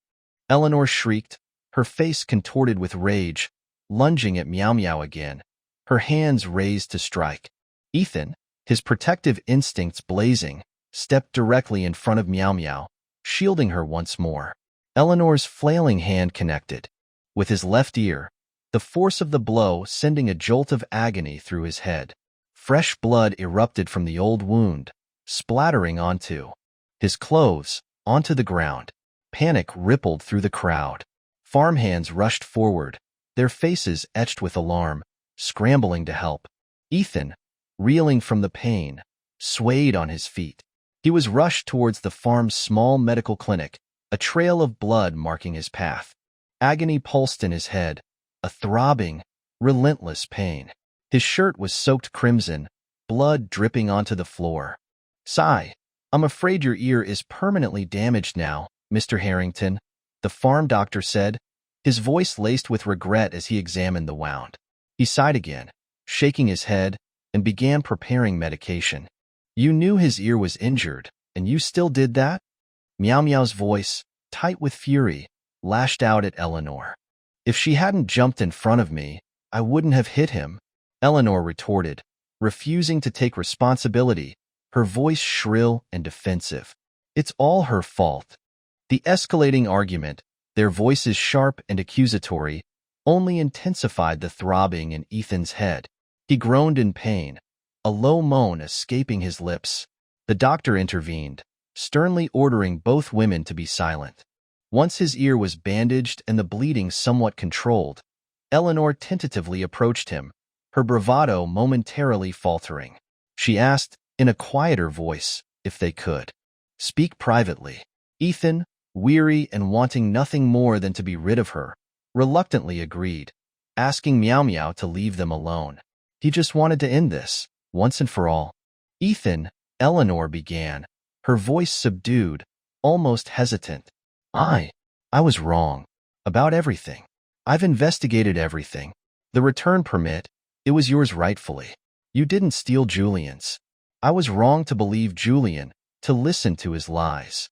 Eleanor shrieked, her face contorted with rage, lunging at Meow Meow again, her hands raised to strike. Ethan, his protective instincts blazing, stepped directly in front of Meow Meow, shielding her once more. Eleanor's flailing hand connected with his left ear, the force of the blow sending a jolt of agony through his head. Fresh blood erupted from the old wound, splattering onto his clothes, onto the ground. Panic rippled through the crowd. Farmhands rushed forward, their faces etched with alarm, scrambling to help. Ethan, reeling from the pain, swayed on his feet. He was rushed towards the farm's small medical clinic, a trail of blood marking his path. Agony pulsed in his head, a throbbing, relentless pain. His shirt was soaked crimson, blood dripping onto the floor. "Sigh, I'm afraid your ear is permanently damaged now, Mr. Harrington," the farm doctor said, his voice laced with regret as he examined the wound. He sighed again, shaking his head, and began preparing medication. "You knew his ear was injured, and you still did that?" Meow Meow's voice, tight with fury, lashed out at Eleanor. "If she hadn't jumped in front of me, I wouldn't have hit him," Eleanor retorted, refusing to take responsibility, her voice shrill and defensive. "It's all her fault." The escalating argument, their voices sharp and accusatory, only intensified the throbbing in Ethan's head. He groaned in pain, a low moan escaping his lips. The doctor intervened, sternly ordering both women to be silent. Once his ear was bandaged and the bleeding somewhat controlled, Eleanor tentatively approached him, her bravado momentarily faltering. She asked, in a quieter voice, if they could speak privately. Ethan, weary and wanting nothing more than to be rid of her, reluctantly agreed, asking Meow Meow to leave them alone. He just wanted to end this, once and for all. "Ethan," Eleanor began, her voice subdued, almost hesitant. I was wrong. About everything. I've investigated everything. The return permit, it was yours rightfully. You didn't steal Julian's. I was wrong to believe Julian, to listen to his lies."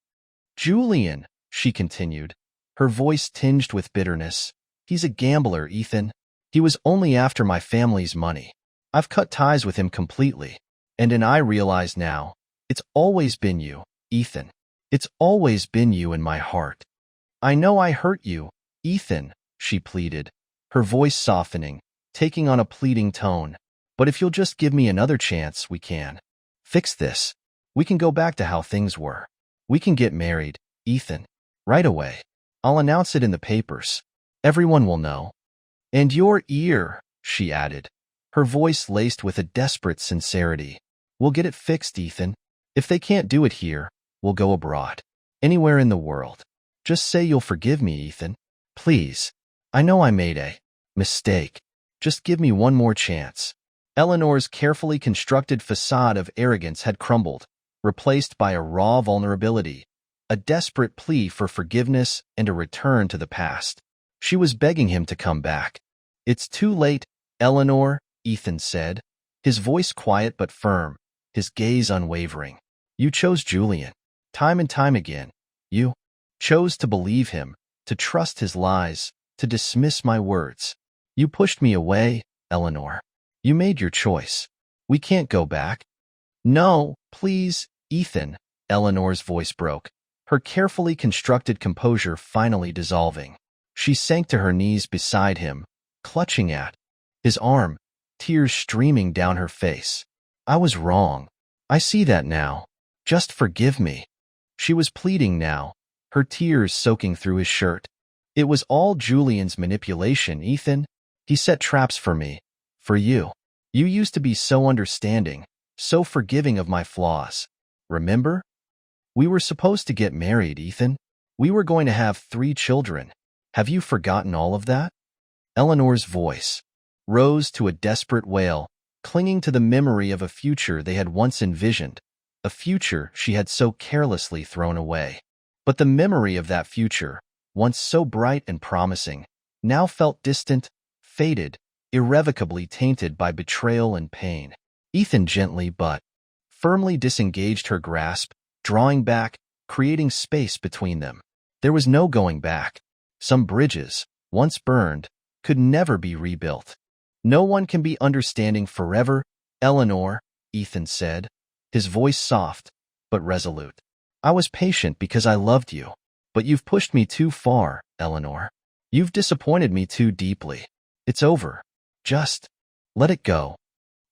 "Julian," she continued, her voice tinged with bitterness. "He's a gambler, Ethan. He was only after my family's money. I've cut ties with him completely. And I realize now, it's always been you, Ethan. It's always been you in my heart." "I know I hurt you, Ethan," she pleaded, her voice softening, taking on a pleading tone. "But if you'll just give me another chance, we can fix this. We can go back to how things were. We can get married, Ethan. Right away. I'll announce it in the papers. Everyone will know." "And your ear," she added, her voice laced with a desperate sincerity. "We'll get it fixed, Ethan. If they can't do it here, we'll go abroad. Anywhere in the world. Just say you'll forgive me, Ethan. Please. I know I made a mistake. Just give me one more chance." Eleanor's carefully constructed facade of arrogance had crumbled, replaced by a raw vulnerability, a desperate plea for forgiveness and a return to the past. She was begging him to come back. "It's too late, Eleanor," Ethan said, his voice quiet but firm, his gaze unwavering. "You chose Julian. Time and time again. You chose to believe him, to trust his lies, to dismiss my words. You pushed me away, Eleanor. You made your choice. We can't go back." "No, please, Ethan," Eleanor's voice broke, her carefully constructed composure finally dissolving. She sank to her knees beside him, clutching at his arm, tears streaming down her face. "I was wrong. I see that now. Just forgive me." She was pleading now, her tears soaking through his shirt. "It was all Julian's manipulation, Ethan. He set traps for me. For you. You used to be so understanding, so forgiving of my flaws. Remember? We were supposed to get married, Ethan. We were going to have 3 children. Have you forgotten all of that?" Eleanor's voice rose to a desperate wail, clinging to the memory of a future they had once envisioned, a future she had so carelessly thrown away. But the memory of that future, once so bright and promising, now felt distant, faded, irrevocably tainted by betrayal and pain. Ethan gently but firmly disengaged her grasp, drawing back, creating space between them. There was no going back. Some bridges, once burned, could never be rebuilt. No one can be understanding forever, Eleanor, Ethan said, his voice soft but resolute. I was patient because I loved you, but you've pushed me too far, Eleanor. You've disappointed me too deeply. It's over. Just let it go.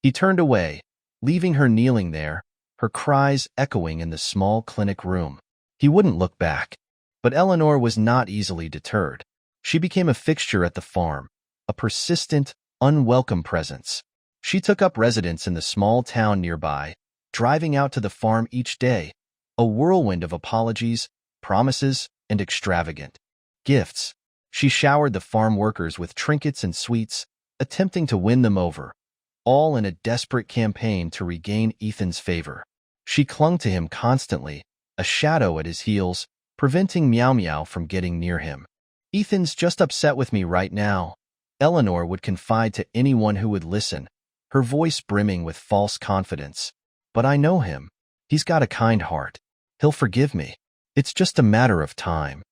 He turned away, leaving her kneeling there, her cries echoing in the small clinic room. He wouldn't look back. But Eleanor was not easily deterred. She became a fixture at the farm, a persistent, unwelcome presence. She took up residence in the small town nearby, driving out to the farm each day, a whirlwind of apologies, promises, and extravagant gifts. She showered the farm workers with trinkets and sweets, attempting to win them over, all in a desperate campaign to regain Ethan's favor. She clung to him constantly, a shadow at his heels, preventing Meow Meow from getting near him. Ethan's just upset with me right now, Eleanor would confide to anyone who would listen, her voice brimming with false confidence. But I know him. He's got a kind heart. He'll forgive me. It's just a matter of time.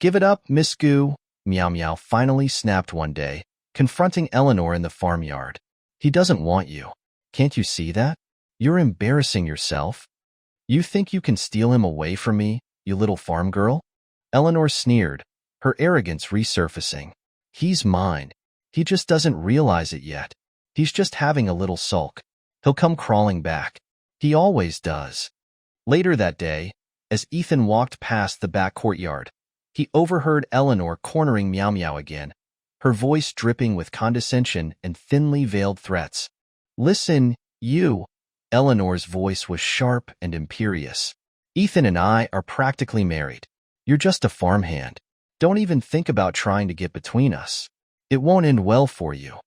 Give it up, Miss Goo, Meow Meow finally snapped one day, confronting Eleanor in the farmyard. He doesn't want you. Can't you see that? You're embarrassing yourself. You think you can steal him away from me, you little farm girl? Eleanor sneered, her arrogance resurfacing. He's mine. He just doesn't realize it yet. He's just having a little sulk. He'll come crawling back. He always does. Later that day, as Ethan walked past the back courtyard, he overheard Eleanor cornering Meow Meow again, her voice dripping with condescension and thinly veiled threats. Listen, you. Eleanor's voice was sharp and imperious. Ethan and I are practically married. You're just a farmhand. Don't even think about trying to get between us. It won't end well for you.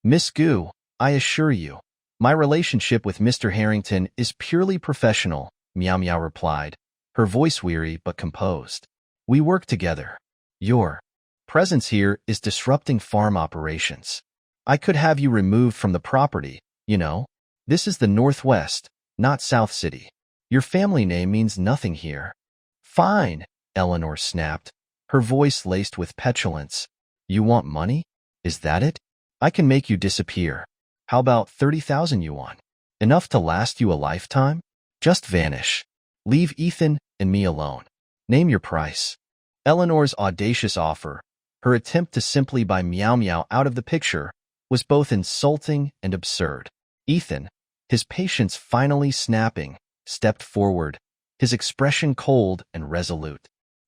Miss Goo, I assure you, my relationship with Mr. Harrington is purely professional, Meow Meow replied, her voice weary but composed. We work together. Your presence here is disrupting farm operations. I could have you removed from the property, you know. This is the Northwest, not South City. Your family name means nothing here. Fine, Eleanor snapped, her voice laced with petulance. You want money? Is that it? I can make you disappear. How about 30,000 yuan? Enough to last you a lifetime? Just vanish. Leave Ethan and me alone. Name your price. Eleanor's audacious offer, her attempt to simply buy Meow Meow out of the picture, was both insulting and absurd. Ethan, his patience finally snapping, stepped forward, his expression cold and resolute.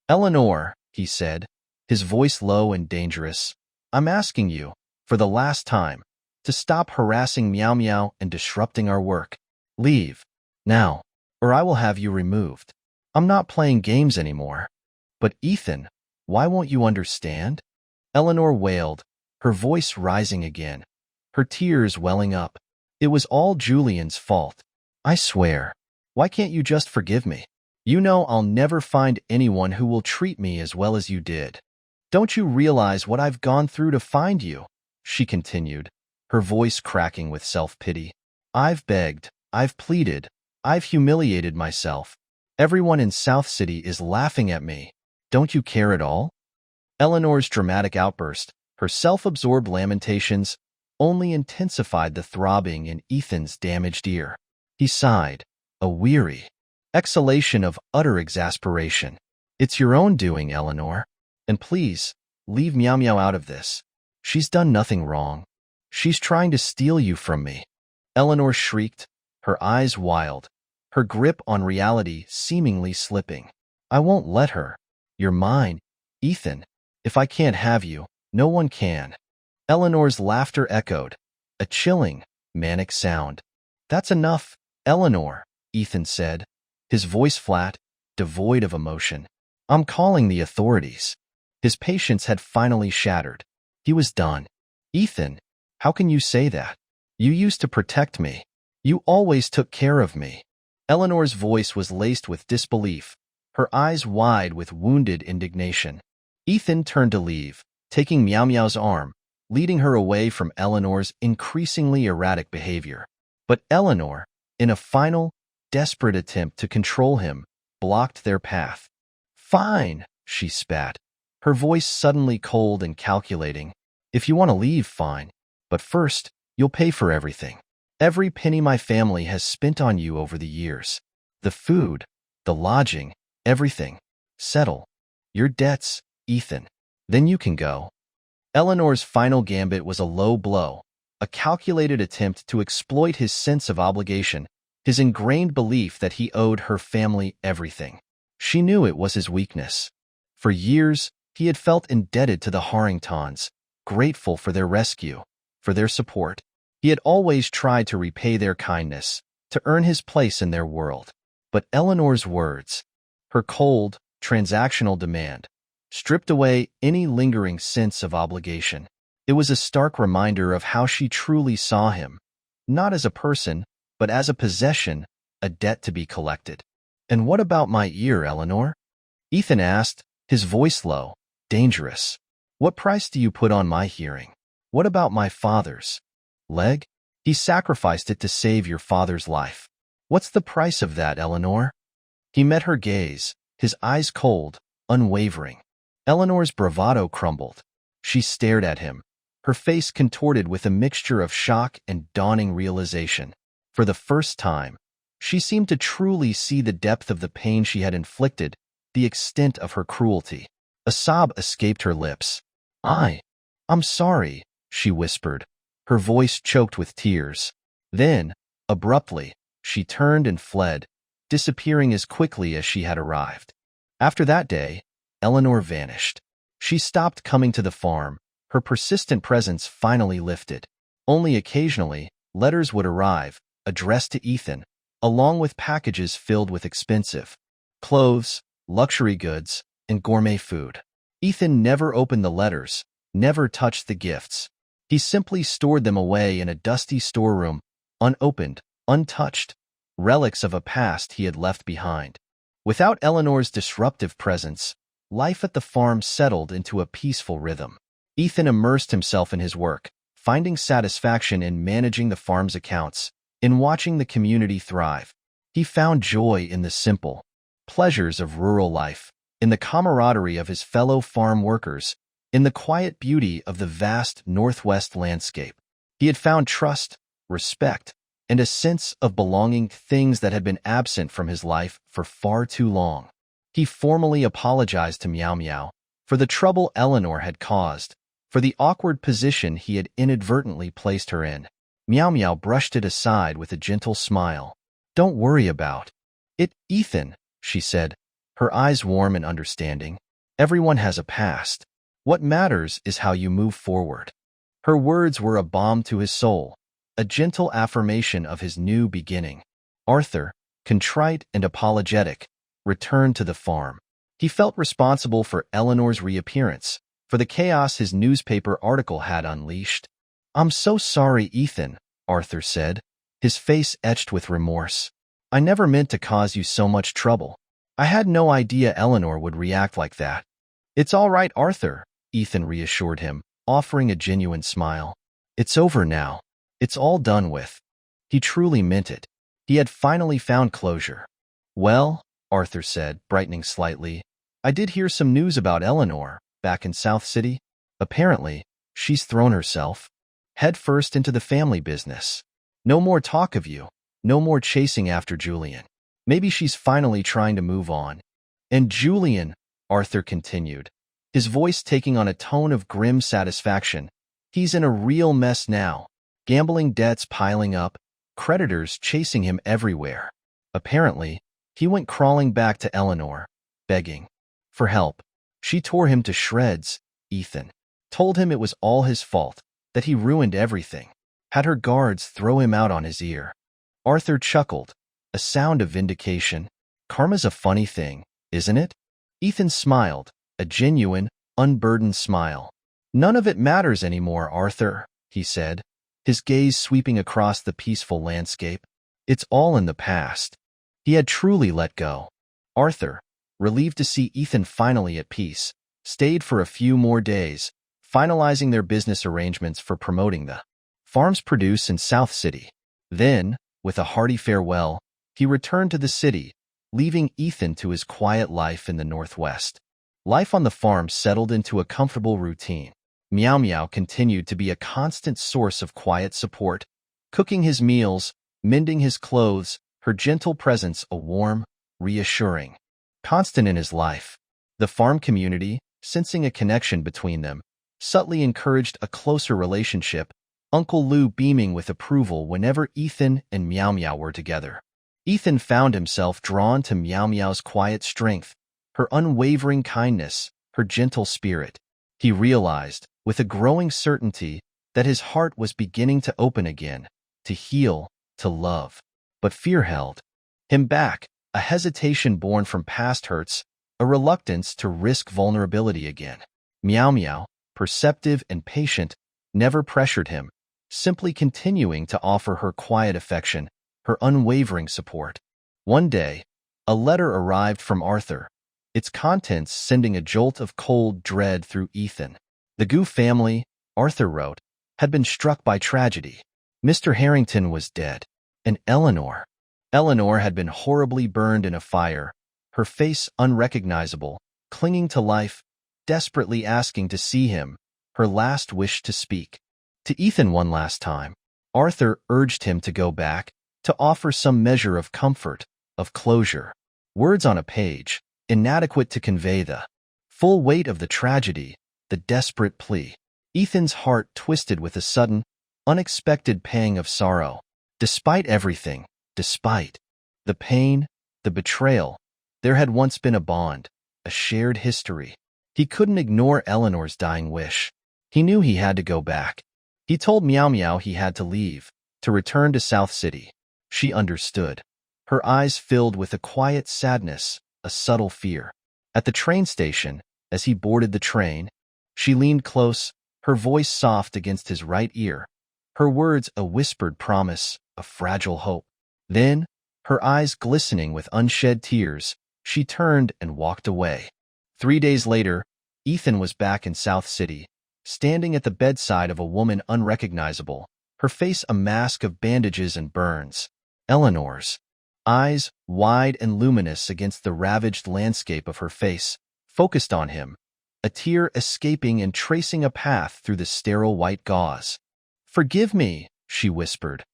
Eleanor, he said, his voice low and dangerous, I'm asking you, for the last time, to stop harassing Meow Meow and disrupting our work. Leave. Now, or I will have you removed. I'm not playing games anymore. But Ethan, why won't you understand? Eleanor wailed, her voice rising again, her tears welling up. It was all Julian's fault. I swear. Why can't you just forgive me? You know I'll never find anyone who will treat me as well as you did. Don't you realize what I've gone through to find you? She continued, her voice cracking with self-pity. I've begged, I've pleaded, I've humiliated myself. Everyone in South City is laughing at me. Don't you care at all? Eleanor's dramatic outburst, her self-absorbed lamentations, only intensified the throbbing in Ethan's damaged ear. He sighed, a weary exhalation of utter exasperation. It's your own doing, Eleanor. And please, leave Meow Meow out of this. She's done nothing wrong. She's trying to steal you from me. Eleanor shrieked, her eyes wild, her grip on reality seemingly slipping. I won't let her. You're mine, Ethan. If I can't have you, no one can. Eleanor's laughter echoed, a chilling, manic sound. That's enough, Eleanor, Ethan said, his voice flat, devoid of emotion. I'm calling the authorities. His patience had finally shattered. He was done. Ethan, how can you say that? You used to protect me. You always took care of me. Eleanor's voice was laced with disbelief, her eyes wide with wounded indignation. Ethan turned to leave, taking Meow Meow's arm, leading her away from Eleanor's increasingly erratic behavior. But Eleanor, in a final, desperate attempt to control him, blocked their path. "Fine," she spat, her voice suddenly cold and calculating. "If you want to leave, fine. But first, you'll pay for everything. Every penny my family has spent on you over the years. The food, the lodging, everything. Settle your debts, Ethan. Then you can go." Eleanor's final gambit was a low blow, a calculated attempt to exploit his sense of obligation, his ingrained belief that he owed her family everything. She knew it was his weakness. For years, he had felt indebted to the Harringtons, grateful for their rescue, for their support. He had always tried to repay their kindness, to earn his place in their world. But Eleanor's words, her cold, transactional demand, stripped away any lingering sense of obligation. It was a stark reminder of how she truly saw him, not as a person, but as a possession, a debt to be collected. "And what about my ear, Eleanor?" Ethan asked, his voice low, dangerous. "What price do you put on my hearing? What about my father's leg? He sacrificed it to save your father's life. What's the price of that, Eleanor?" He met her gaze, his eyes cold, unwavering. Eleanor's bravado crumbled. She stared at him, her face contorted with a mixture of shock and dawning realization. For the first time, she seemed to truly see the depth of the pain she had inflicted, the extent of her cruelty. A sob escaped her lips. I'm sorry," she whispered, her voice choked with tears. Then, abruptly, she turned and fled, disappearing as quickly as she had arrived. After that day, Eleanor vanished. She stopped coming to the farm, her persistent presence finally lifted. Only occasionally, letters would arrive, addressed to Ethan, along with packages filled with expensive clothes, luxury goods, and gourmet food. Ethan never opened the letters, never touched the gifts. He simply stored them away in a dusty storeroom, unopened, untouched, relics of a past he had left behind. Without Eleanor's disruptive presence, life at the farm settled into a peaceful rhythm. Ethan immersed himself in his work, finding satisfaction in managing the farm's accounts, in watching the community thrive. He found joy in the simple pleasures of rural life, in the camaraderie of his fellow farm workers, in the quiet beauty of the vast Northwest landscape. He had found trust, respect, and a sense of belonging, things that had been absent from his life for far too long. He formally apologized to Meow Meow for the trouble Eleanor had caused, for the awkward position he had inadvertently placed her in. Meow Meow brushed it aside with a gentle smile. "Don't worry about it, Ethan," she said, her eyes warm and understanding. "Everyone has a past. What matters is how you move forward." Her words were a balm to his soul, a gentle affirmation of his new beginning. Arthur, contrite and apologetic, returned to the farm. He felt responsible for Eleanor's reappearance, for the chaos his newspaper article had unleashed. "I'm so sorry, Ethan," Arthur said, his face etched with remorse. "I never meant to cause you so much trouble. I had no idea Eleanor would react like that." "It's all right, Arthur," Ethan reassured him, offering a genuine smile. "It's over now. It's all done with." He truly meant it. He had finally found closure. "Well," Arthur said, brightening slightly, "I did hear some news about Eleanor, back in South City. Apparently, she's thrown herself headfirst into the family business. No more talk of you, no more chasing after Julian. Maybe she's finally trying to move on." "And Julian," Arthur continued, his voice taking on a tone of grim satisfaction, "he's in a real mess now. Gambling debts piling up, creditors chasing him everywhere. Apparently, he went crawling back to Eleanor, begging for help. She tore him to shreds, Ethan. Told him it was all his fault, that he ruined everything. Had her guards throw him out on his ear." Arthur chuckled, a sound of vindication. "Karma's a funny thing, isn't it?" Ethan smiled, a genuine, unburdened smile. "None of it matters anymore, Arthur," he said, his gaze sweeping across the peaceful landscape. "It's all in the past." He had truly let go. Arthur, relieved to see Ethan finally at peace, stayed for a few more days, finalizing their business arrangements for promoting the farm's produce in South City. Then, with a hearty farewell, he returned to the city, leaving Ethan to his quiet life in the Northwest. Life on the farm settled into a comfortable routine. Meow Meow continued to be a constant source of quiet support, cooking his meals, mending his clothes, her gentle presence a warm, reassuring constant in his life. The farm community, sensing a connection between them, subtly encouraged a closer relationship, Uncle Lou beaming with approval whenever Ethan and Meow Meow were together. Ethan found himself drawn to Meow Meow's quiet strength, her unwavering kindness, her gentle spirit. He realized, with a growing certainty, that his heart was beginning to open again, to heal, to love. But fear held him back, a hesitation born from past hurts, a reluctance to risk vulnerability again. Meow Meow, perceptive and patient, never pressured him, simply continuing to offer her quiet affection, her unwavering support. One day, a letter arrived from Arthur, its contents sending a jolt of cold dread through Ethan. The Goo family, Arthur wrote, had been struck by tragedy. Mr. Harrington was dead, and Eleanor had been horribly burned in a fire, her face unrecognizable, clinging to life, desperately asking to see him, her last wish to speak. To Ethan one last time, Arthur urged him to go back, to offer some measure of comfort, of closure. Words on a page, inadequate to convey the full weight of the tragedy, the desperate plea. Ethan's heart twisted with a sudden, unexpected pang of sorrow. Despite everything, despite the pain, the betrayal, there had once been a bond, a shared history. He couldn't ignore Eleanor's dying wish. He knew he had to go back. He told Meow Meow he had to leave, to return to South City. She understood. Her eyes filled with a quiet sadness, a subtle fear. At the train station, as he boarded the train, she leaned close, her voice soft against his right ear, her words a whispered promise, a fragile hope. Then, her eyes glistening with unshed tears, she turned and walked away. 3 days later, Ethan was back in South City, standing at the bedside of a woman unrecognizable, her face a mask of bandages and burns. Eleanor's eyes, wide and luminous against the ravaged landscape of her face, focused on him, a tear escaping and tracing a path through the sterile white gauze. "Forgive me," she whispered,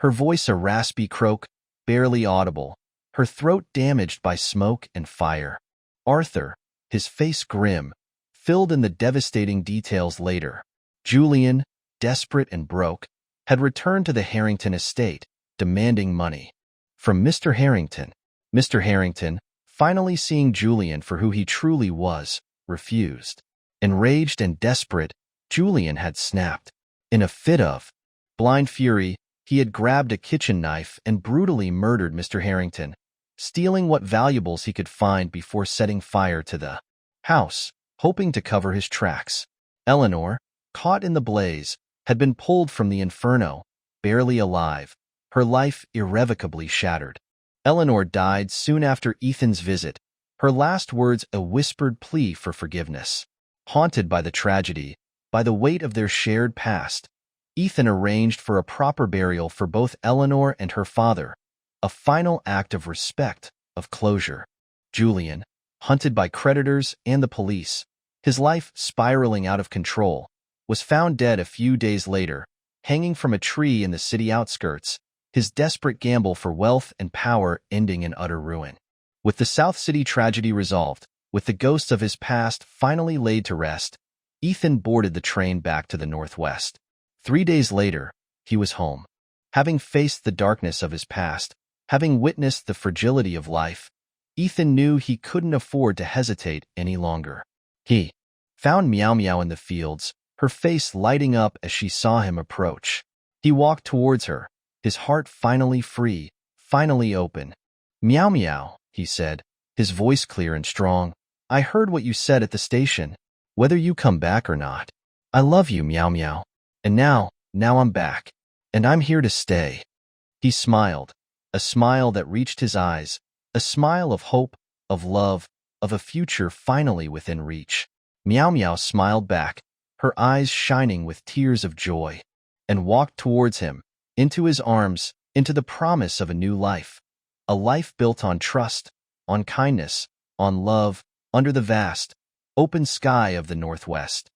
her voice a raspy croak, barely audible, her throat damaged by smoke and fire. Arthur, his face grim, filled in the devastating details later. Julian, desperate and broke, had returned to the Harrington estate, demanding money from Mr. Harrington. Mr. Harrington, finally seeing Julian for who he truly was, refused. Enraged and desperate, Julian had snapped. In a fit of blind fury, he had grabbed a kitchen knife and brutally murdered Mr. Harrington, stealing what valuables he could find before setting fire to the house, hoping to cover his tracks. Eleanor, caught in the blaze, had been pulled from the inferno, barely alive, her life irrevocably shattered. Eleanor died soon after Ethan's visit, her last words a whispered plea for forgiveness. Haunted by the tragedy, by the weight of their shared past, Ethan arranged for a proper burial for both Eleanor and her father, a final act of respect, of closure. Julian, hunted by creditors and the police, his life spiraling out of control, was found dead a few days later, hanging from a tree in the city outskirts, his desperate gamble for wealth and power ending in utter ruin. With the South City tragedy resolved, with the ghosts of his past finally laid to rest, Ethan boarded the train back to the Northwest. 3 days later, he was home. Having faced the darkness of his past, having witnessed the fragility of life, Ethan knew he couldn't afford to hesitate any longer. He found Meow Meow in the fields, her face lighting up as she saw him approach. He walked towards her, his heart finally free, finally open. "Meow Meow," he said, his voice clear and strong. "I heard what you said at the station, whether you come back or not. I love you, Meow Meow. And now I'm back. And I'm here to stay." He smiled, a smile that reached his eyes, a smile of hope, of love, of a future finally within reach. Meow Meow smiled back, her eyes shining with tears of joy, and walked towards him, into his arms, into the promise of a new life, a life built on trust, on kindness, on love, under the vast, open sky of the Northwest.